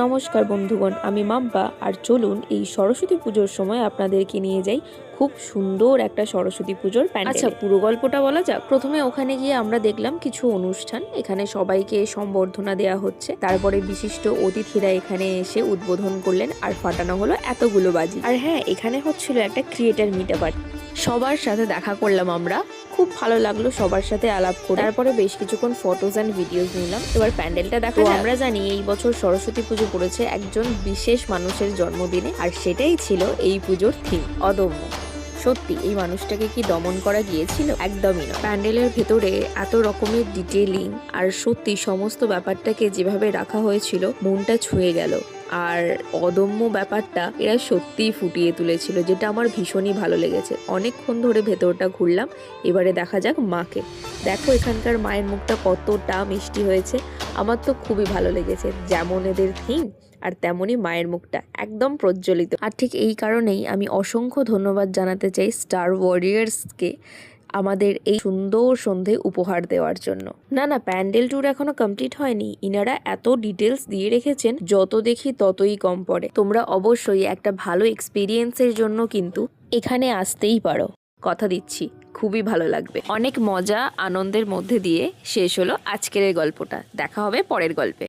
নমস্কার বন্ধুগণ, আমি মাম্পা। আর চলুন এই সরস্বতী পুজোর সময় আপনাদেরকে নিয়ে যাই খুব সুন্দর একটা সরস্বতী পুজোর প্যান্ডেলে। আচ্ছা, পুরো গল্পটা বলা যাক। প্রথমে ওখানে গিয়ে আমরা দেখলাম কিছু অনুষ্ঠান, এখানে সবাইকে সম্বর্ধনা দেওয়া হচ্ছে। তারপরে বিশিষ্ট অতিথিরা এখানে এসে উদ্বোধন করলেন আর ফাটানো হলো এতগুলো বাজি। আর হ্যাঁ, এখানে হচ্ছিল একটা ক্রিয়েটার মিটআপ। সবার সাথে দেখা করলাম আমরা, খুব ভালো লাগলো সবার সাথে আলাপ করে। তারপরে বেশ কিছুক্ষণ ফটোজ অ্যান্ড ভিডিওস নিলাম। এবার প্যান্ডেলটা দেখা যাক। আমরা জানি এই বছর সরস্বতী পুজো পড়েছে একজন বিশেষ মানুষের জন্মদিনে, আর সেটাই ছিল এই পুজোর থিম, অদম্য। সত্যি এই মানুষটাকে কি দমন করা গিয়েছিল? একদমই নয়। প্যান্ডেলের ভেতরে এত রকমের ডিটেলিং আর সত্যি সমস্ত ব্যাপারটাকে যেভাবে রাখা হয়েছিল মনটা ছুঁয়ে গেল। আর অদম্য ব্যাপারটা এরা সত্যিই ফুটিয়ে তুলেছিল, যেটা আমার ভীষণই ভালো লেগেছে। অনেকক্ষণ ধরে ভেতরটা ঘুরলাম। এবারে দেখা যাক মাকে। দেখো এখানকার মায়ের মুখটা কতটা মিষ্টি হয়েছে, আমার তো খুবই ভালো লেগেছে। যেমন এদের থিম আর তেমনই মায়ের মুখটা একদম প্রজ্বলিত। আর ঠিক এই কারণেই আমি অসংখ্য ধন্যবাদ জানাতে চাই স্টার ওয়ারিয়ার্সকে আমাদের এই সুন্দর সন্ধে উপহার দেওয়ার জন্য। না, প্যান্ডেল ট্যুর এখনো কমপ্লিট হয়নি। ইনারা এত ডিটেলস দিয়ে রেখেছেন, যত দেখি ততই কম পড়ে। তোমরা অবশ্যই একটা ভালো এক্সপিরিয়েন্সের জন্য কিন্তু এখানে আসতেই পারো, কথা দিচ্ছি খুবই ভালো লাগবে। অনেক মজা আনন্দের মধ্যে দিয়ে শেষ হলো আজকের এই গল্পটা। দেখা হবে পরের গল্পে।